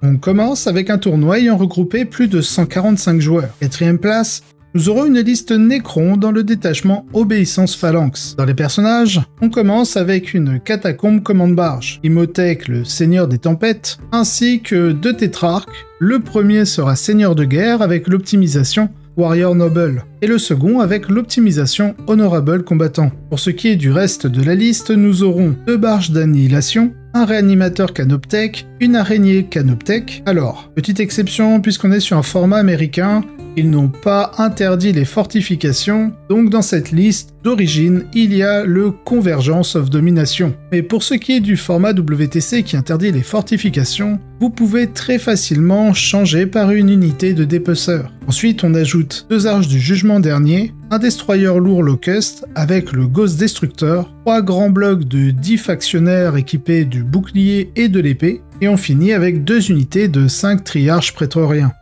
On commence avec un tournoi ayant regroupé plus de 145 joueurs. 4ème place, nous aurons une liste Necron dans le détachement Obéissance Phalanx. Dans les personnages, on commence avec une catacombe commande barge, Imhotep, le seigneur des tempêtes, ainsi que 2 tétrarques. Le premier sera seigneur de guerre avec l'optimisation Warrior Noble, et le second avec l'optimisation Honorable Combattant. Pour ce qui est du reste de la liste, nous aurons 2 barges d'annihilation, un réanimateur Canoptech, une araignée Canoptech. Alors, petite exception, puisqu'on est sur un format américain, ils n'ont pas interdit les fortifications, donc dans cette liste d'origine, il y a le Convergence of Domination. Mais pour ce qui est du format WTC qui interdit les fortifications, vous pouvez très facilement changer par une unité de dépeceur. Ensuite, on ajoute 2 arches du jugement dernier, un destroyer lourd Locust avec le Ghost Destructor, 3 grands blocs de 10 factionnaires équipés du bouclier et de l'épée, et on finit avec 2 unités de 5 triarches prétoriens.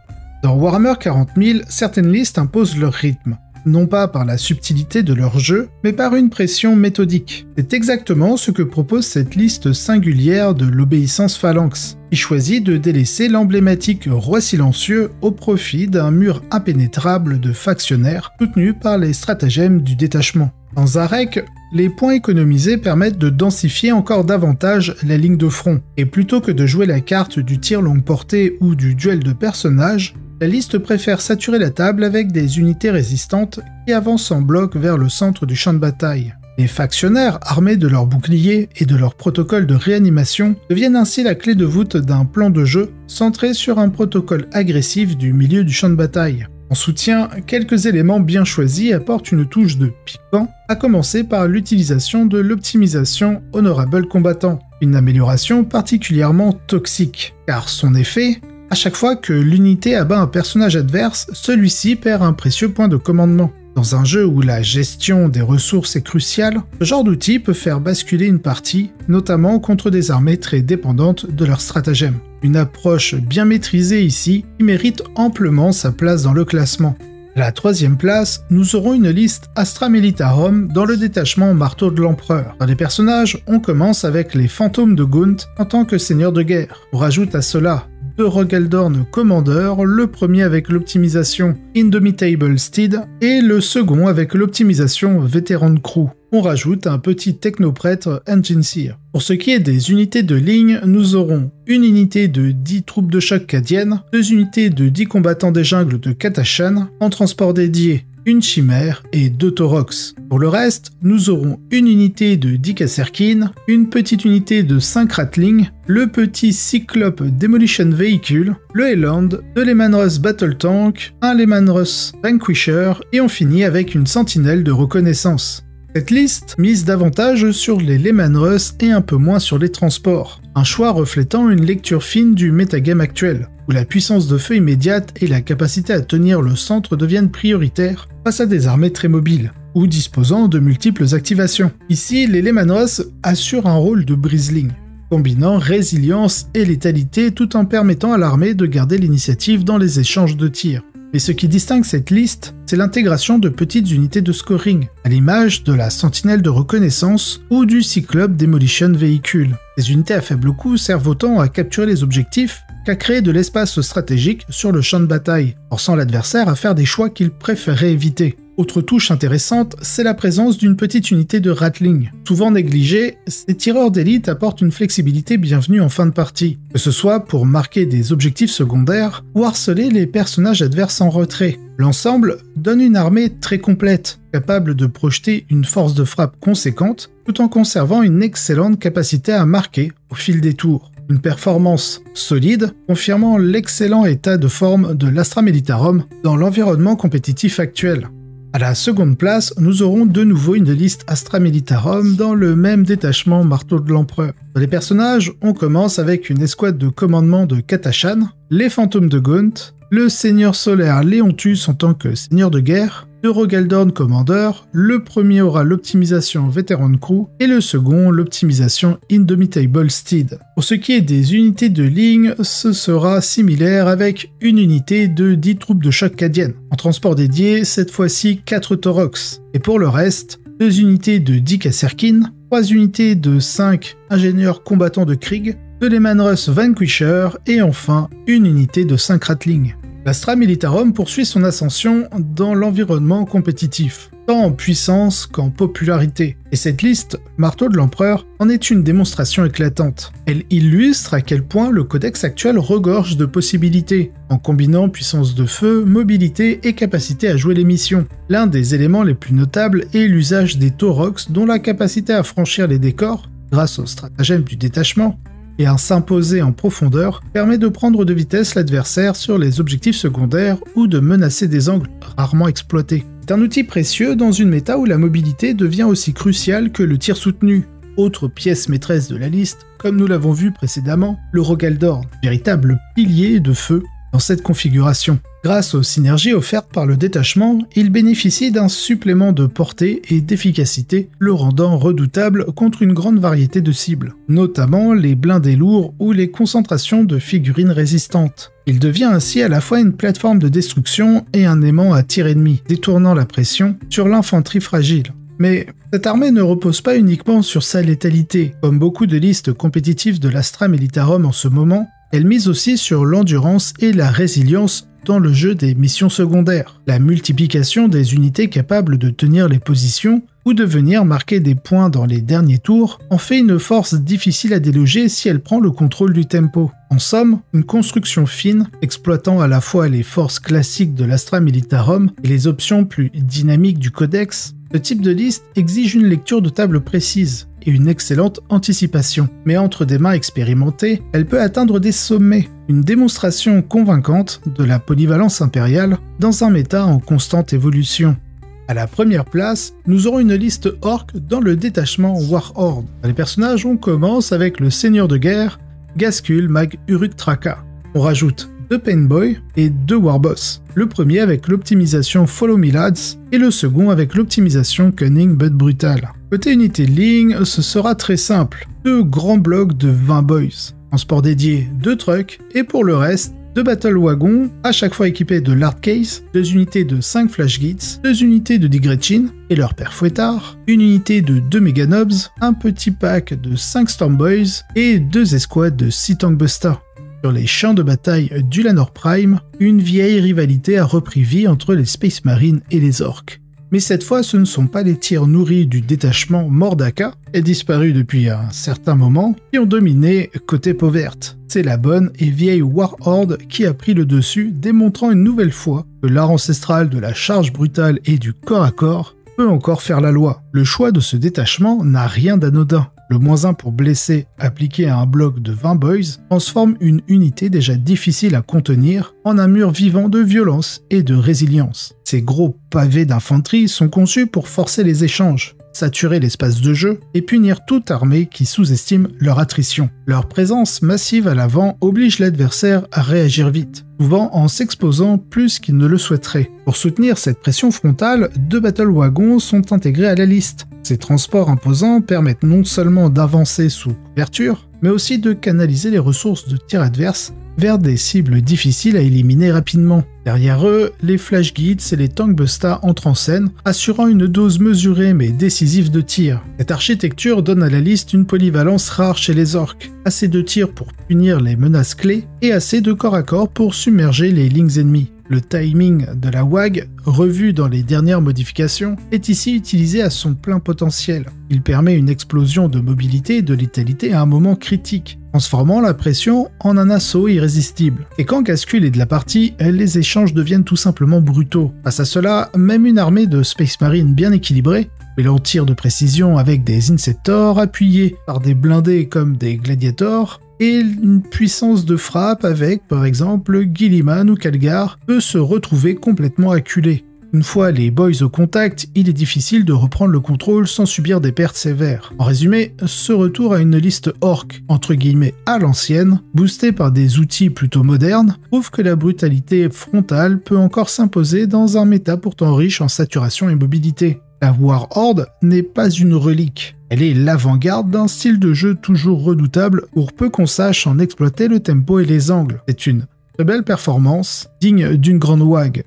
Dans Warhammer 40 000, certaines listes imposent leur rythme, non pas par la subtilité de leur jeu, mais par une pression méthodique. C'est exactement ce que propose cette liste singulière de l'Obéissance Phalanx, qui choisit de délaisser l'emblématique Roi Silencieux au profit d'un mur impénétrable de factionnaires soutenus par les stratagèmes du détachement. Dans Zarek, les points économisés permettent de densifier encore davantage la ligne de front, et plutôt que de jouer la carte du tir longue portée ou du duel de personnages, la liste préfère saturer la table avec des unités résistantes qui avancent en bloc vers le centre du champ de bataille. Les factionnaires, armés de leurs boucliers et de leur protocole de réanimation, deviennent ainsi la clé de voûte d'un plan de jeu centré sur un protocole agressif du milieu du champ de bataille. En soutien, quelques éléments bien choisis apportent une touche de piquant, à commencer par l'utilisation de l'optimisation Honorable Combattant, une amélioration particulièrement toxique, car son effet, à chaque fois que l'unité abat un personnage adverse, celui-ci perd un précieux point de commandement. Dans un jeu où la gestion des ressources est cruciale, ce genre d'outil peut faire basculer une partie, notamment contre des armées très dépendantes de leurs stratagèmes. Une approche bien maîtrisée ici, qui mérite amplement sa place dans le classement. À la 3ème place, nous aurons une liste Astra Militarum dans le détachement Marteau de l'Empereur. Dans les personnages, on commence avec les fantômes de Gaunt en tant que seigneur de guerre. On rajoute à cela 2 Rogaldorn Commandeur, le premier avec l'optimisation Indomitable Steed et le second avec l'optimisation Veteran Crew. On rajoute un petit technoprêtre Engine Seer. Pour ce qui est des unités de ligne, nous aurons une unité de 10 troupes de choc cadiennes, 2 unités de 10 combattants des jungles de Katashan, en transport dédié, une chimère et 2 Taurox. Pour le reste, nous aurons une unité de 10 Kasserkin, une petite unité de 5 Ratling, le petit Cyclope Demolition Vehicle, le Eland, 2 Lehman Russ Battle Tank, un Lehman Russ Vanquisher, et on finit avec une sentinelle de reconnaissance. Cette liste mise davantage sur les Lehman Russ et un peu moins sur les transports, un choix reflétant une lecture fine du metagame actuel, où la puissance de feu immédiate et la capacité à tenir le centre deviennent prioritaires face à des armées très mobiles, ou disposant de multiples activations. Ici, les Lehman Russ assurent un rôle de brise-ligne, combinant résilience et létalité tout en permettant à l'armée de garder l'initiative dans les échanges de tirs. Mais ce qui distingue cette liste, c'est l'intégration de petites unités de scoring, à l'image de la sentinelle de reconnaissance ou du Cyclope Demolition Vehicle. Ces unités à faible coût servent autant à capturer les objectifs qu'à créer de l'espace stratégique sur le champ de bataille, forçant l'adversaire à faire des choix qu'il préférerait éviter. Autre touche intéressante, c'est la présence d'une petite unité de Ratling. Souvent négligée, ces tireurs d'élite apportent une flexibilité bienvenue en fin de partie, que ce soit pour marquer des objectifs secondaires ou harceler les personnages adverses en retrait. L'ensemble donne une armée très complète, capable de projeter une force de frappe conséquente, tout en conservant une excellente capacité à marquer au fil des tours. Une performance solide, confirmant l'excellent état de forme de l'Astra Militarum dans l'environnement compétitif actuel. À la 2e place, nous aurons de nouveau une liste Astra Militarum dans le même détachement Marteau de l'Empereur. Dans les personnages, on commence avec une escouade de commandement de Katashan, les fantômes de Gaunt, le seigneur solaire Léontus en tant que seigneur de guerre, 2 Rogaldorn Commandeur, le premier aura l'optimisation Veteran Crew et le second l'optimisation Indomitable Steed. Pour ce qui est des unités de ligne, ce sera similaire avec une unité de 10 troupes de choc cadiennes. En transport dédié, cette fois-ci 4 Taurox. Et pour le reste, 2 unités de 10 Kasserkin, 3 unités de 5 ingénieurs combattants de Krieg, de Lehman Russ Vanquisher et enfin une unité de 5 Ratling. L'Astra Militarum poursuit son ascension dans l'environnement compétitif, tant en puissance qu'en popularité. Et cette liste, Marteau de l'Empereur, en est une démonstration éclatante. Elle illustre à quel point le codex actuel regorge de possibilités, en combinant puissance de feu, mobilité et capacité à jouer les missions. L'un des éléments les plus notables est l'usage des Taurox, dont la capacité à franchir les décors, grâce au stratagème du détachement, et à s'imposer en profondeur permet de prendre de vitesse l'adversaire sur les objectifs secondaires ou de menacer des angles rarement exploités. C'est un outil précieux dans une méta où la mobilité devient aussi cruciale que le tir soutenu. Autre pièce maîtresse de la liste, comme nous l'avons vu précédemment, le Rogaldorn, véritable pilier de feu dans cette configuration. Grâce aux synergies offertes par le détachement, il bénéficie d'un supplément de portée et d'efficacité, le rendant redoutable contre une grande variété de cibles, notamment les blindés lourds ou les concentrations de figurines résistantes. Il devient ainsi à la fois une plateforme de destruction et un aimant à tir ennemi, détournant la pression sur l'infanterie fragile. Mais cette armée ne repose pas uniquement sur sa létalité. Comme beaucoup de listes compétitives de l'Astra Militarum en ce moment, elle mise aussi sur l'endurance et la résilience dans le jeu des missions secondaires. La multiplication des unités capables de tenir les positions ou de venir marquer des points dans les derniers tours en fait une force difficile à déloger si elle prend le contrôle du tempo. En somme, une construction fine, exploitant à la fois les forces classiques de l'Astra Militarum et les options plus dynamiques du codex. Ce type de liste exige une lecture de table précise et une excellente anticipation. Mais entre des mains expérimentées, elle peut atteindre des sommets, une démonstration convaincante de la polyvalence impériale dans un méta en constante évolution. À la première place, nous aurons une liste orc dans le détachement Warhorde. Dans les personnages, on commence avec le seigneur de guerre, Ghazghkull Mag Uruk Traka. On rajoute 2 Painboy et 2 Warboss. Le premier avec l'optimisation Follow Me Lads et le second avec l'optimisation Cunning But Brutal. Côté unité de ligne, ce sera très simple. 2 grands blocs de 20 boys. Transport dédié, 2 trucks et pour le reste, 2 battle wagons, à chaque fois équipés de l'Hard Case, 2 unités de 5 Flash Gits, 2 unités de Digretchin et leur père Fouettard, une unité de 2 Meganobs, un petit pack de 5 Stormboys et 2 escouades de 6 Tankbuster. Sur les champs de bataille d'Ulanor Prime, une vieille rivalité a repris vie entre les Space Marines et les Orcs. Mais cette fois, ce ne sont pas les tirs nourris du détachement Mordaka, et disparu depuis un certain moment, qui ont dominé côté peau verte. C'est la bonne et vieille Warhorde qui a pris le dessus, démontrant une nouvelle fois que l'art ancestral de la charge brutale et du corps à corps peut encore faire la loi. Le choix de ce détachement n'a rien d'anodin. Le -1 pour blesser appliqué à un bloc de 20 boys transforme une unité déjà difficile à contenir en un mur vivant de violence et de résilience. Ces gros pavés d'infanterie sont conçus pour forcer les échanges, saturer l'espace de jeu et punir toute armée qui sous-estime leur attrition. Leur présence massive à l'avant oblige l'adversaire à réagir vite, souvent en s'exposant plus qu'il ne le souhaiterait. Pour soutenir cette pression frontale, 2 battle wagons sont intégrés à la liste. Ces transports imposants permettent non seulement d'avancer sous couverture, mais aussi de canaliser les ressources de tir adverses vers des cibles difficiles à éliminer rapidement. Derrière eux, les Flash Gits et les Tankbuster entrent en scène, assurant une dose mesurée mais décisive de tir. Cette architecture donne à la liste une polyvalence rare chez les orques, assez de tirs pour punir les menaces clés et assez de corps à corps pour submerger les lignes ennemies. Le timing de la WAG, revu dans les dernières modifications, est ici utilisé à son plein potentiel. Il permet une explosion de mobilité et de létalité à un moment critique, transformant la pression en un assaut irrésistible. Et quand Ghazghkull est de la partie, les échanges deviennent tout simplement brutaux. Face à cela, même une armée de Space Marine bien équilibrée, mêlant tir de précision avec des Inceptors appuyés par des blindés comme des Gladiators, et une puissance de frappe avec, par exemple, Guilliman ou Calgar, peut se retrouver complètement acculée. Une fois les boys au contact, il est difficile de reprendre le contrôle sans subir des pertes sévères. En résumé, ce retour à une liste orc, entre guillemets à l'ancienne, boostée par des outils plutôt modernes, prouve que la brutalité frontale peut encore s'imposer dans un méta pourtant riche en saturation et mobilité. La Warhorde n'est pas une relique. Elle est l'avant-garde d'un style de jeu toujours redoutable pour peu qu'on sache en exploiter le tempo et les angles. C'est une très belle performance, digne d'une grande WAG.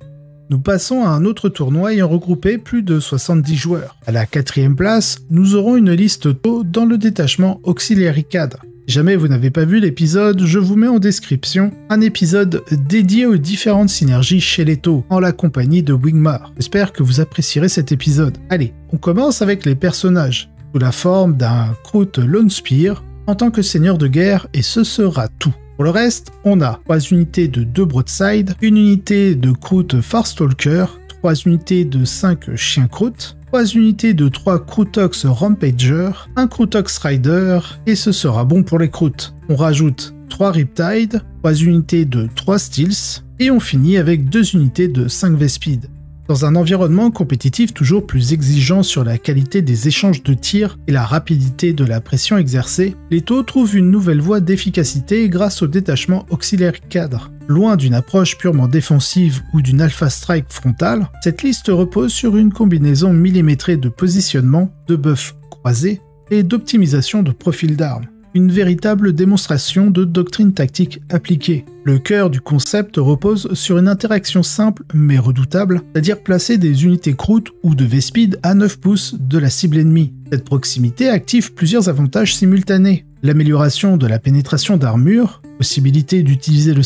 Nous passons à un autre tournoi ayant regroupé plus de 70 joueurs. À la 4e place, nous aurons une liste tôt dans le détachement Auxiliary Cadre. Si jamais vous n'avez pas vu l'épisode, je vous mets en description un épisode dédié aux différentes synergies chez les taux, en la compagnie de Wingmar. J'espère que vous apprécierez cet épisode. Allez, on commence avec les personnages, sous la forme d'un Krout Lone Spear, en tant que seigneur de guerre, et ce sera tout. Pour le reste, on a 3 unités de 2 Broadside, une unité de Krout Farstalker, 3 unités de 5 Chiens Krout, 3 unités de 3 Krootox Rampager, un Krootox Rider, et ce sera bon pour les Krout. On rajoute 3 Riptide, 3 unités de 3 Steels, et on finit avec 2 unités de 5 Vespides. Dans un environnement compétitif toujours plus exigeant sur la qualité des échanges de tirs et la rapidité de la pression exercée, les taux trouvent une nouvelle voie d'efficacité grâce au détachement auxiliaire cadre. Loin d'une approche purement défensive ou d'une alpha strike frontale, cette liste repose sur une combinaison millimétrée de positionnement, de buffs croisés et d'optimisation de profil d'armes. Une véritable démonstration de doctrine tactique appliquée. Le cœur du concept repose sur une interaction simple mais redoutable, c'est-à-dire placer des unités Krout ou de Vespides à 9 pouces de la cible ennemie. Cette proximité active plusieurs avantages simultanés. L'amélioration de la pénétration d'armure, la possibilité d'utiliser le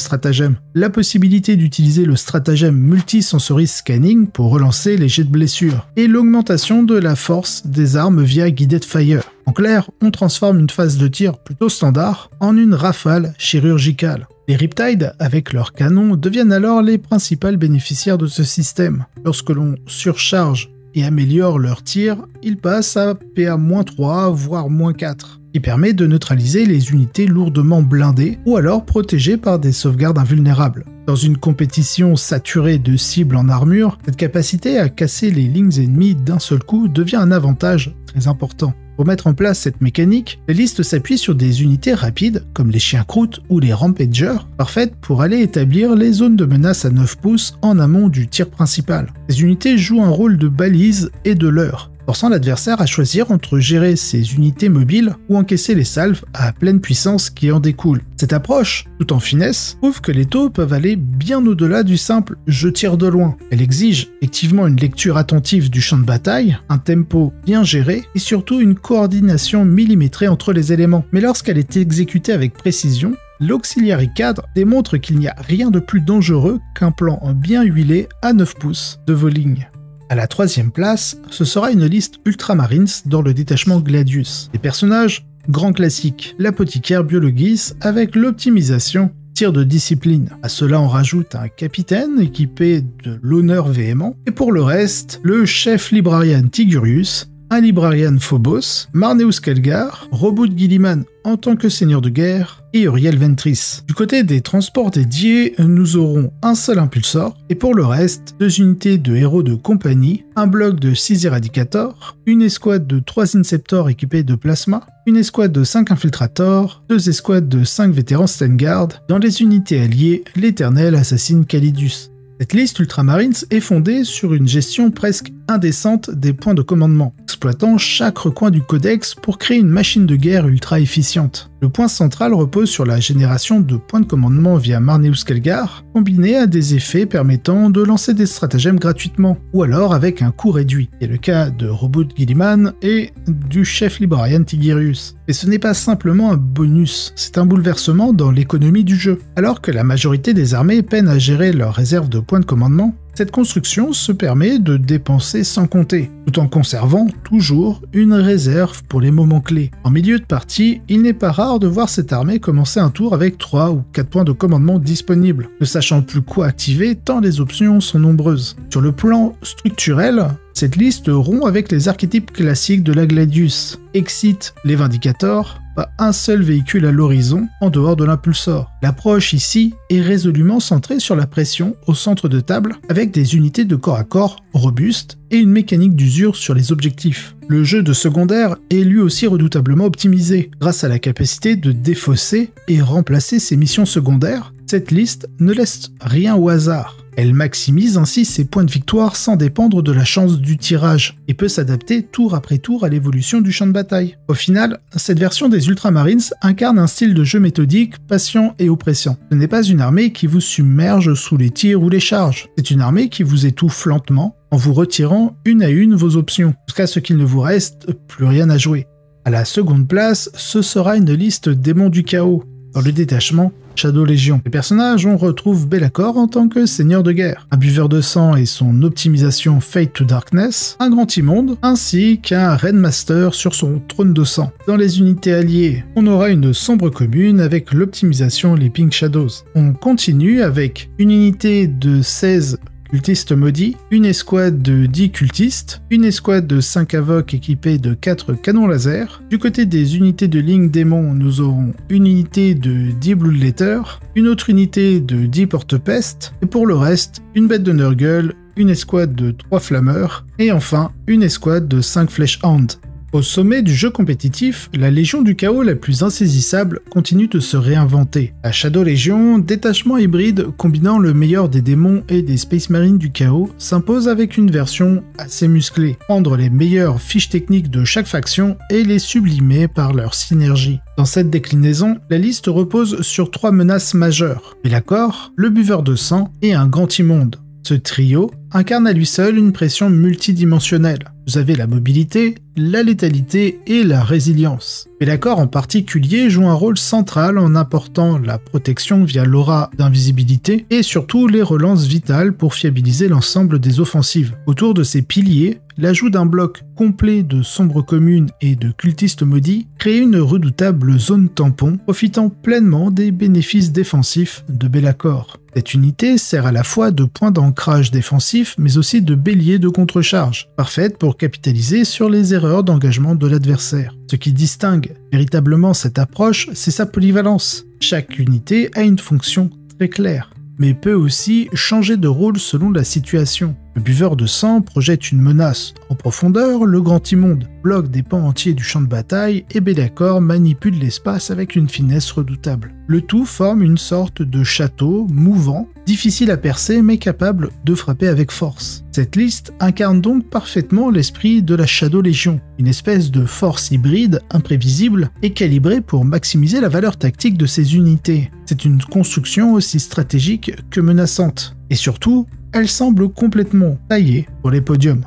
stratagème multisensory scanning pour relancer les jets de blessure, et l'augmentation de la force des armes via Guided Fire. En clair, on transforme une phase de tir plutôt standard en une rafale chirurgicale. Les Riptide, avec leurs canons, deviennent alors les principaux bénéficiaires de ce système. Lorsque l'on surcharge et améliore leur tir, ils passent à PA-3 voire -4, qui permet de neutraliser les unités lourdement blindées ou alors protégées par des sauvegardes invulnérables. Dans une compétition saturée de cibles en armure, cette capacité à casser les lignes ennemies d'un seul coup devient un avantage très important. Pour mettre en place cette mécanique, la liste s'appuie sur des unités rapides, comme les Chiens Krout ou les Rampagers, parfaites pour aller établir les zones de menace à 9 pouces en amont du tir principal. Ces unités jouent un rôle de balise et de leurre, forçant l'adversaire à choisir entre gérer ses unités mobiles ou encaisser les salves à pleine puissance qui en découlent. Cette approche, tout en finesse, prouve que les taux peuvent aller bien au-delà du simple « je tire de loin ». Elle exige effectivement une lecture attentive du champ de bataille, un tempo bien géré et surtout une coordination millimétrée entre les éléments. Mais lorsqu'elle est exécutée avec précision, l'auxiliary cadre démontre qu'il n'y a rien de plus dangereux qu'un plan bien huilé à 9 pouces de vos lignes. À la 3e place, ce sera une liste Ultramarines dans le détachement Gladius. Les personnages, grand classique, l'apothicaire Biologis avec l'optimisation tir de discipline. À cela on rajoute un capitaine équipé de l'honneur véhément, et pour le reste, le chef librarian Tigurius, un librarian Phobos, Marneus Kelgar, Roboute Guilliman en tant que seigneur de guerre, et Uriel Ventris. Du côté des transports dédiés, nous aurons un seul impulsor, et pour le reste, 2 unités de héros de compagnie, un bloc de 6 Eradicator, une escouade de 3 Inceptors équipés de plasma, une escouade de 5 Infiltrators, 2 escouades de 5 vétérans Stengard, dans les unités alliées, l'éternel assassine Calidus. Cette liste Ultramarines est fondée sur une gestion presque indécente des points de commandement, exploitant chaque recoin du codex pour créer une machine de guerre ultra efficiente. Le point central repose sur la génération de points de commandement via Marneus Kelgar, combiné à des effets permettant de lancer des stratagèmes gratuitement, ou alors avec un coût réduit. C'est le cas de Roboute Guilliman et du chef librarian Tigurius. Et ce n'est pas simplement un bonus, c'est un bouleversement dans l'économie du jeu. Alors que la majorité des armées peinent à gérer leurs réserves de points de commandement, cette construction se permet de dépenser sans compter, tout en conservant toujours une réserve pour les moments clés. En milieu de partie, il n'est pas rare de voir cette armée commencer un tour avec 3 ou 4 points de commandement disponibles, ne sachant plus quoi activer tant les options sont nombreuses. Sur le plan structurel, cette liste rompt avec les archétypes classiques de la Gladius. Excite les Vindicators, pas un seul véhicule à l'horizon en dehors de l'impulsor. L'approche ici est résolument centrée sur la pression au centre de table, avec des unités de corps à corps robustes et une mécanique d'usure sur les objectifs. Le jeu de secondaire est lui aussi redoutablement optimisé. Grâce à la capacité de défausser et remplacer ses missions secondaires, cette liste ne laisse rien au hasard. Elle maximise ainsi ses points de victoire sans dépendre de la chance du tirage, et peut s'adapter tour après tour à l'évolution du champ de bataille. Au final, cette version des Ultramarines incarne un style de jeu méthodique, patient et oppressant. Ce n'est pas une armée qui vous submerge sous les tirs ou les charges, c'est une armée qui vous étouffe lentement, en vous retirant une à une vos options, jusqu'à ce qu'il ne vous reste plus rien à jouer. À la seconde place, ce sera une liste démons du chaos. Dans le détachement, Shadow Légion. Les personnages, on retrouve Be'lakor en tant que seigneur de guerre, un buveur de sang et son optimisation Fade to Darkness, un grand immonde, ainsi qu'un Raidmaster sur son trône de sang. Dans les unités alliées, on aura une sombre commune avec l'optimisation Leaping Shadows. On continue avec une unité de 16 cultistes maudits, une escouade de 10 cultistes, une escouade de 5 avocs équipés de 4 canons laser. Du côté des unités de ligne démon, nous aurons une unité de 10 bloodletters, une autre unité de 10 porte-peste, et pour le reste, une bête de Nurgle, une escouade de 3 flammeurs, et enfin, une escouade de 5 fleshhounds. Au sommet du jeu compétitif, la Légion du Chaos la plus insaisissable continue de se réinventer. La Shadow Légion, détachement hybride combinant le meilleur des démons et des Space Marines du Chaos, s'impose avec une version assez musclée. Prendre les meilleures fiches techniques de chaque faction et les sublimer par leur synergie. Dans cette déclinaison, la liste repose sur 3 menaces majeures: Be'lakor, le buveur de sang et un grand immonde. Ce trio incarne à lui seul une pression multidimensionnelle. Vous avez la mobilité, la létalité et la résilience. Be'lakor en particulier joue un rôle central en apportant la protection via l'aura d'invisibilité et surtout les relances vitales pour fiabiliser l'ensemble des offensives. Autour de ces piliers, l'ajout d'un bloc complet de sombres communes et de cultistes maudits crée une redoutable zone tampon, profitant pleinement des bénéfices défensifs de Be'lakor. Cette unité sert à la fois de point d'ancrage défensif, mais aussi de bélier de contre-charge, parfaite pour capitaliser sur les erreurs d'engagement de l'adversaire. Ce qui distingue véritablement cette approche, c'est sa polyvalence. Chaque unité a une fonction très claire, mais peut aussi changer de rôle selon la situation. Le buveur de sang projette une menace en profondeur, le grand immonde bloque des pans entiers du champ de bataille et Be'lakor manipule l'espace avec une finesse redoutable. Le tout forme une sorte de château mouvant, difficile à percer mais capable de frapper avec force. Cette liste incarne donc parfaitement l'esprit de la Shadow Légion, une espèce de force hybride imprévisible et calibrée pour maximiser la valeur tactique de ses unités. C'est une construction aussi stratégique que menaçante. Et surtout, elle semble complètement taillée pour les podiums.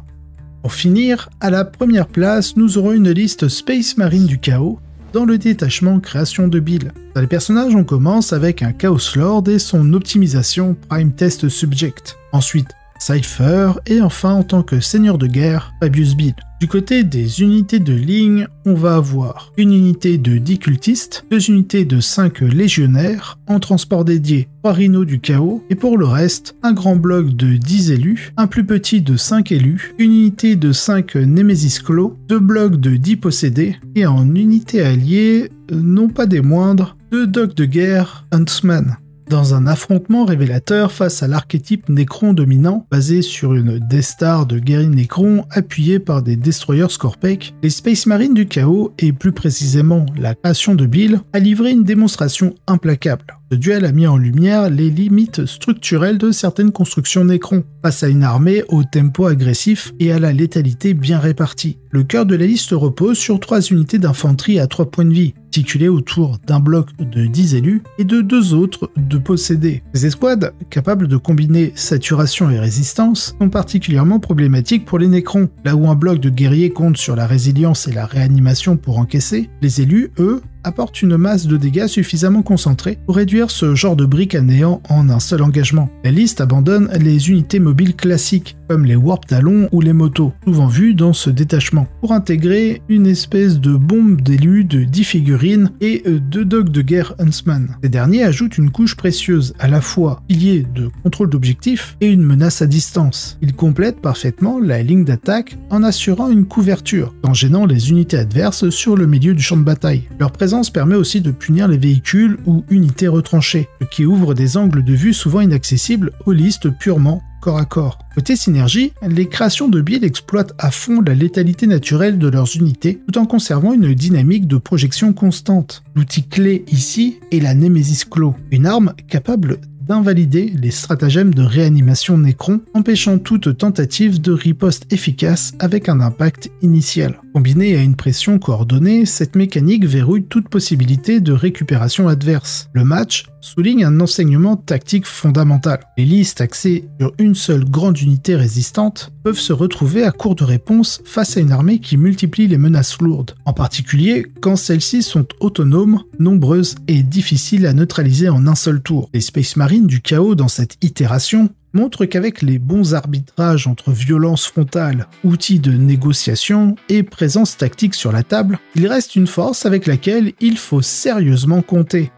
Pour finir, à la première place, nous aurons une liste Space Marine du Chaos dans le détachement création de Bill. Dans les personnages, on commence avec un Chaos Lord et son optimisation Prime Test Subject. Ensuite, Cypher et enfin en tant que seigneur de guerre, Fabius Bill. Du côté des unités de ligne, on va avoir une unité de 10 cultistes, 2 unités de 5 légionnaires, en transport dédié 3 rhinos du chaos, et pour le reste, un grand bloc de 10 élus, un plus petit de 5 élus, une unité de 5 Nemesis Claw, 2 blocs de 10 possédés, et en unité alliée, non pas des moindres, 2 docks de guerre Huntsman. Dans un affrontement révélateur face à l'archétype Necron dominant, basé sur une Death Star de guerriers Necron appuyée par des destroyers Scorpek, les Space Marines du Chaos, et plus précisément la création de Bill, a livré une démonstration implacable. Ce duel a mis en lumière les limites structurelles de certaines constructions Necron, face à une armée au tempo agressif et à la létalité bien répartie. Le cœur de la liste repose sur 3 unités d'infanterie à 3 points de vie, articulées autour d'un bloc de 10 élus et de 2 autres de possédés. Ces escouades, capables de combiner saturation et résistance, sont particulièrement problématiques pour les Necrons. Là où un bloc de guerriers compte sur la résilience et la réanimation pour encaisser, les élus, eux, apporte une masse de dégâts suffisamment concentrée pour réduire ce genre de briques à néant en un seul engagement. La liste abandonne les unités mobiles classiques, comme les Warp Talons ou les motos, souvent vues dans ce détachement, pour intégrer une espèce de bombe d'élus de 10 figurines et 2 docks de guerre Huntsman. Ces derniers ajoutent une couche précieuse, à la fois pilier de contrôle d'objectif et une menace à distance. Ils complètent parfaitement la ligne d'attaque en assurant une couverture, en gênant les unités adverses sur le milieu du champ de bataille. Leur présence permet aussi de punir les véhicules ou unités retranchées, ce qui ouvre des angles de vue souvent inaccessibles aux listes purement corps à corps. Côté synergie, les créations de Bill exploitent à fond la létalité naturelle de leurs unités, tout en conservant une dynamique de projection constante. L'outil clé ici est la Nemesis Claw, une arme capable d'invalider les stratagèmes de réanimation Necron, empêchant toute tentative de riposte efficace avec un impact initial. Combinée à une pression coordonnée, cette mécanique verrouille toute possibilité de récupération adverse. Le match souligne un enseignement tactique fondamental. Les listes axées sur une seule grande unité résistante peuvent se retrouver à court de réponse face à une armée qui multiplie les menaces lourdes, en particulier quand celles-ci sont autonomes, nombreuses et difficiles à neutraliser en un seul tour. Les Space Marines du chaos dans cette itération montrent qu'avec les bons arbitrages entre violence frontale, outils de négociation et présence tactique sur la table, il reste une force avec laquelle il faut sérieusement compter.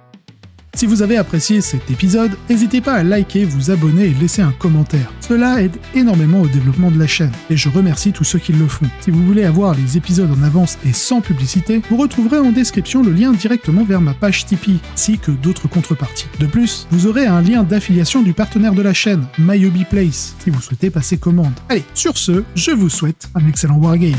Si vous avez apprécié cet épisode, n'hésitez pas à liker, vous abonner et laisser un commentaire. Cela aide énormément au développement de la chaîne, et je remercie tous ceux qui le font. Si vous voulez avoir les épisodes en avance et sans publicité, vous retrouverez en description le lien directement vers ma page Tipeee, ainsi que d'autres contreparties. De plus, vous aurez un lien d'affiliation du partenaire de la chaîne, My Hobby Place, si vous souhaitez passer commande. Allez, sur ce, je vous souhaite un excellent wargame.